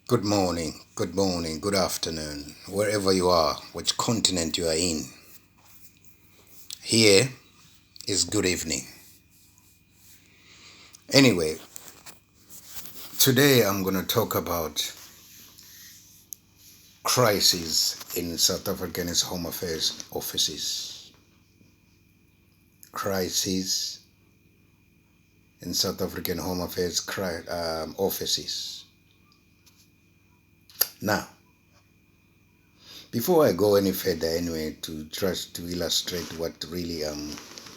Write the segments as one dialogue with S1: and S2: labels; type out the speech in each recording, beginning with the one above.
S1: good morning, good afternoon, wherever you are, which continent you are in. Here is good evening. Anyway, today I'm going to talk about crises in South African Home Affairs offices. Crises in South African Home Affairs offices. Now, before I go any further, anyway, to try to illustrate what really I'm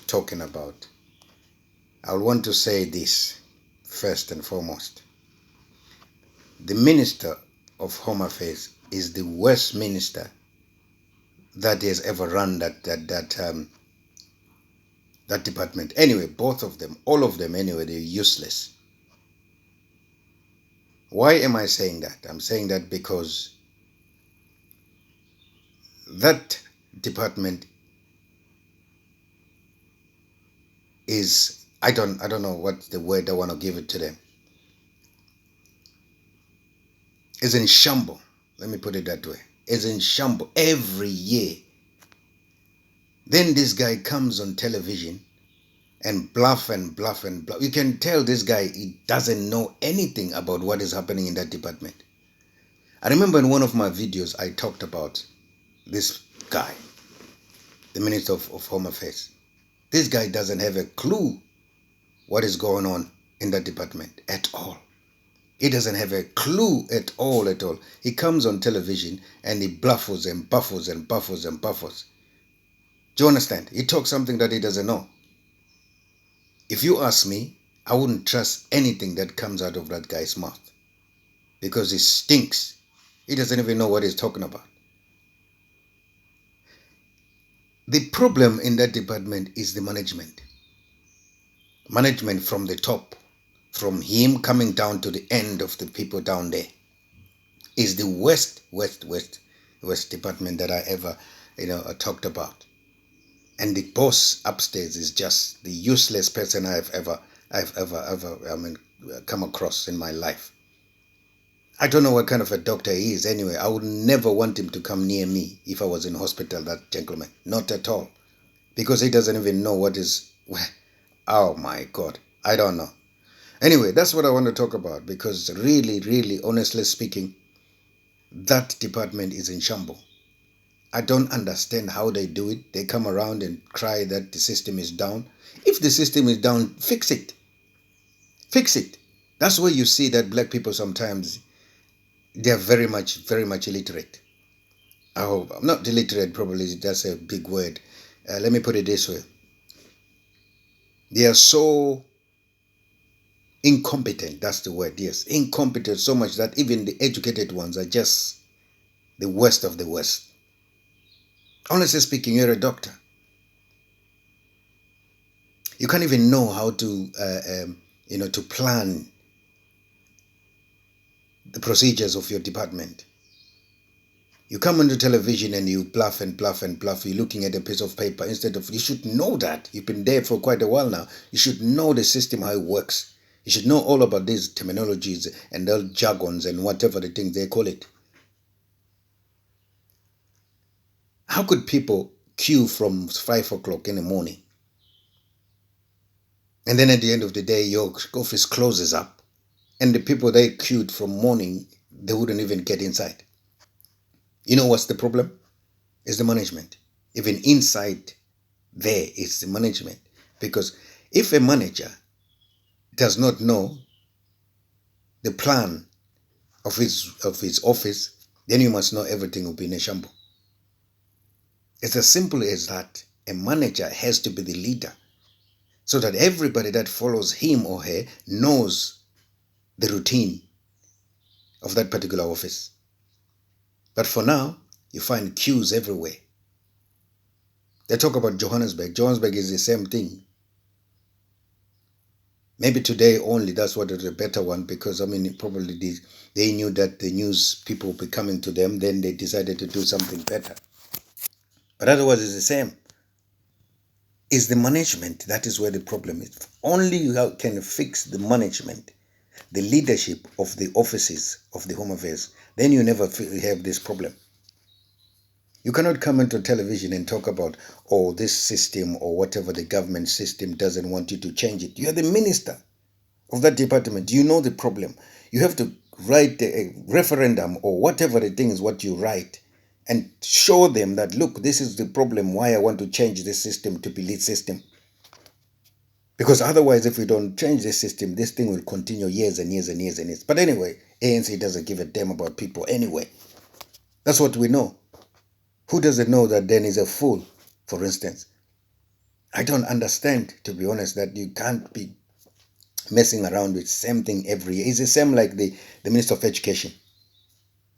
S1: talking about, I want to say this first and foremost. The Minister of Home Affairs is the worst minister that has ever run that department. Anyway, both of them, all of them anyway, they're useless. Why am I saying that? I'm saying that because that department is, I don't know what the word I want to give it to them, is in shambles. Let me put it that way. Is in shambles every year. Then this guy comes on television and bluff and bluff and bluff. You can tell this guy, he doesn't know anything about what is happening in that department. I remember in one of my videos, I talked about this guy, the Minister of Home Affairs. This guy doesn't have a clue what is going on in that department at all. He doesn't have a clue at all. He comes on television and he bluffs and buffers and buffers and buffers. Do you understand? He talks something that he doesn't know. If you ask me, I wouldn't trust anything that comes out of that guy's mouth because it stinks. He doesn't even know what he's talking about. The problem in that department is the management. Management from the top, from him coming down to the end of the people down there, is the worst department that I ever, talked about. And the boss upstairs is just the useless person I've ever come across in my life. I don't know what kind of a doctor he is anyway. I would never want him to come near me if I was in hospital, that gentleman. Not at all. Because he doesn't even know what is... Oh my God. I don't know. Anyway, that's what I want to talk about because really, honestly speaking, that department is in shambles. I don't understand how they do it. They come around and cry that the system is down. If the system is down, fix it. Fix it. That's where you see that black people sometimes, they are very much illiterate. I hope. I'm not illiterate, probably. That's a big word. Let me put it this way. They are so incompetent. That's the word. Yes. Incompetent so much that even the educated ones are just the worst of the worst. Honestly speaking, you're a doctor. You can't even know how to, to plan the procedures of your department. You come onto television and you bluff and bluff and bluff. You're looking at a piece of paper instead of, you should know that. You've been there for quite a while now. You should know the system, how it works. You should know all about these terminologies and all jargons and whatever the things they call it. How could people queue from 5 o'clock in the morning? And then at the end of the day, your office closes up. And the people they queued from morning, they wouldn't even get inside. You know what's the problem? It's the management. Even inside there is the management. Because if a manager does not know the plan of his office, then you must know everything will be in a shambles. It's as simple as that. A manager has to be the leader so that everybody that follows him or her knows the routine of that particular office. But for now, you find queues everywhere. They talk about Johannesburg. Johannesburg is the same thing. Maybe today only, that's what is a better one because, probably they knew that the news people will be coming to them. Then they decided to do something better. But otherwise, it's the same. It's the management. That is where the problem is. Only you can fix the management. the leadership of the offices of the Home Affairs, then you never have this problem. You cannot come into television and talk about, oh, this system or whatever the government system doesn't want you to change it. You are the minister of that department. You know the problem. You have to write a referendum or whatever the thing is what you write and show them that, look, this is the problem, why I want to change this system to be lead system. Because otherwise, if we don't change the system, this thing will continue years and years and years and years. But anyway, ANC doesn't give a damn about people anyway. That's what we know. Who doesn't know that then is a fool, for instance? I don't understand, to be honest, that you can't be messing around with the same thing every year. It's the same like the Minister of Education.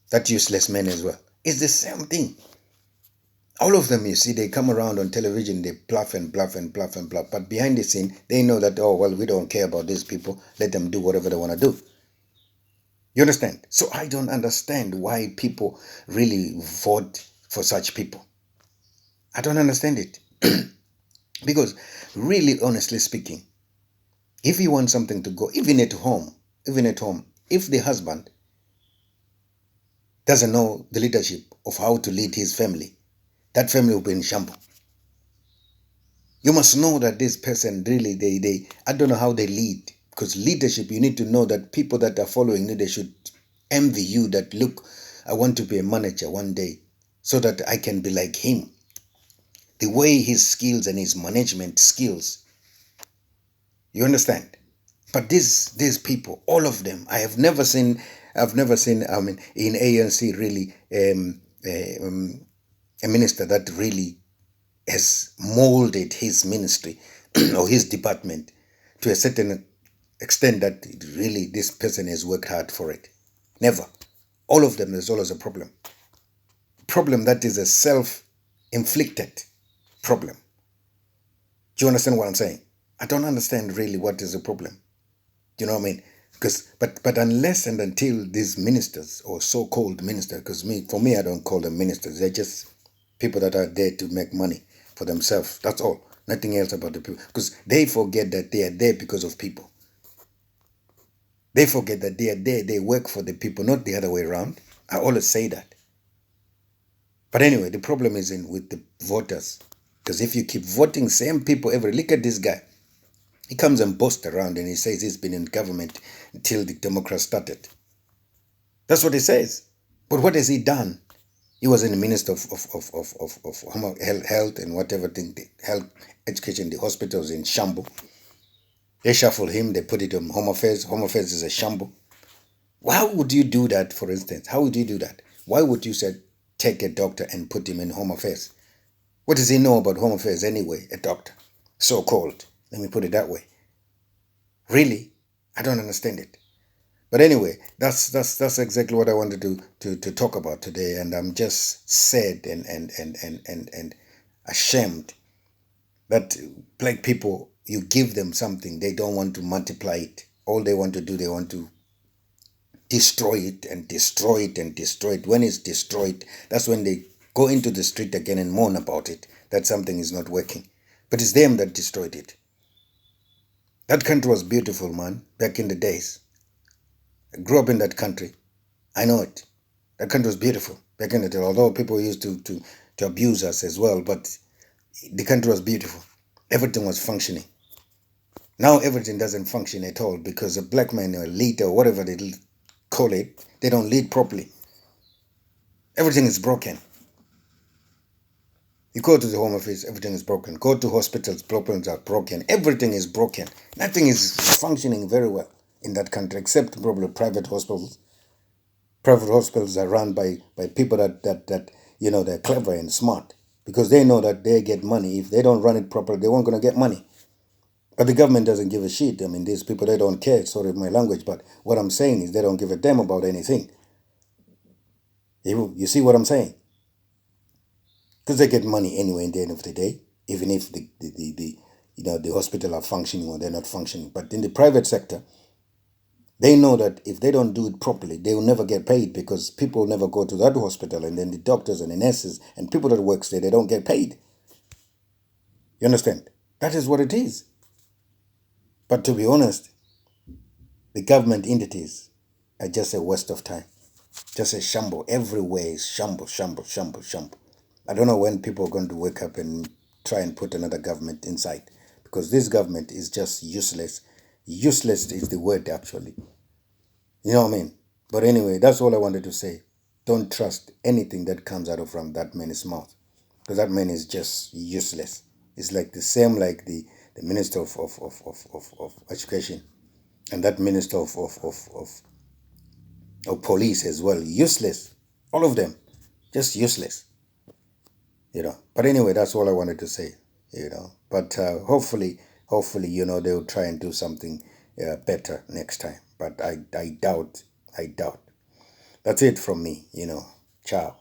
S1: That useless man as well. It's the same thing. All of them, you see, they come around on television, they bluff and bluff and bluff and bluff. But behind the scene, they know that, oh, well, we don't care about these people. Let them do whatever they want to do. You understand? So I don't understand why people really vote for such people. I don't understand it. Because really, honestly speaking, if you want something to go, even at home, if the husband doesn't know the leadership of how to lead his family, that family will be in shambles. You must know that this person really, I don't know how they lead. Because leadership, you need to know that people that are following you, they should envy you that, look, I want to be a manager one day so that I can be like him. The way his skills and his management skills, you understand? But these people, all of them, I've never seen, in ANC really, a minister that really has molded his ministry or his department to a certain extent that really this person has worked hard for it. Never. All of them, there's always a problem. Problem that is a self-inflicted problem. Do you understand what I'm saying? I don't understand really what is the problem. Do you know what I mean? Because but unless and until these ministers or so-called ministers, because for me I don't call them ministers, they're just people that are there to make money for themselves. That's all. Nothing else about the people. Because they forget that they are there because of people. They forget that they are there, they work for the people, not the other way around. I always say that. But anyway, the problem is with the voters. Because if you keep voting same people look at this guy. He comes and boasts around and he says he's been in government until the Democrats started. That's what he says. But what has he done? He was in the Minister of Health and whatever thing, the health, education, the hospitals in shambles. They shuffle him, they put it on Home Affairs. Home Affairs is a shambles. Why would you do that, for instance? How would you do that? Why would you say, take a doctor and put him in Home Affairs? What does he know about Home Affairs anyway, a doctor? So-called. Let me put it that way. Really? I don't understand it. But anyway, that's exactly what I wanted to talk about today. And I'm just sad and ashamed that black people, you give them something, they don't want to multiply it. All they want to do, they want to destroy it and destroy it and destroy it. When it's destroyed, that's when they go into the street again and mourn about it, that something is not working. But it's them that destroyed it. That country was beautiful, man, back in the days. I grew up in that country. I know it. That country was beautiful back in the day, although people used to abuse us as well, but the country was beautiful. Everything was functioning. Now everything doesn't function at all because a black man or a leader or whatever they call it, they don't lead properly. Everything is broken. You go to the Home Office, everything is broken. Go to hospitals, problems are broken. Everything is broken. Nothing is functioning very well in that country, except probably private hospitals. Private hospitals are run by people that they're clever and smart because they know that they get money. If they don't run it properly, they weren't going to get money. But the government doesn't give a shit. I mean, these people, they don't care. Sorry my language, but what I'm saying is they don't give a damn about anything. You see what I'm saying? Because they get money anyway in the end of the day, even if the hospital are functioning or they're not functioning. But in the private sector, they know that if they don't do it properly, they will never get paid because people never go to that hospital, and then the doctors and the nurses and people that work there, they don't get paid. You understand? That is what it is. But to be honest, The government entities are just a waste of time. Just a shamble. Everywhere is shamble, shamble, shamble, shamble. I don't know when people are going to wake up and try and put another government inside, because this government is just useless. Useless is the word, actually. You know what I mean? But anyway, that's all I wanted to say. Don't trust anything that comes out of from that man's mouth, because that man is just useless. It's like the same like the minister of education, and that minister of police as well. Useless. All of them. Just useless. But anyway, that's all I wanted to say. But hopefully, they'll try and do something better next time. But I doubt. That's it from me. Ciao.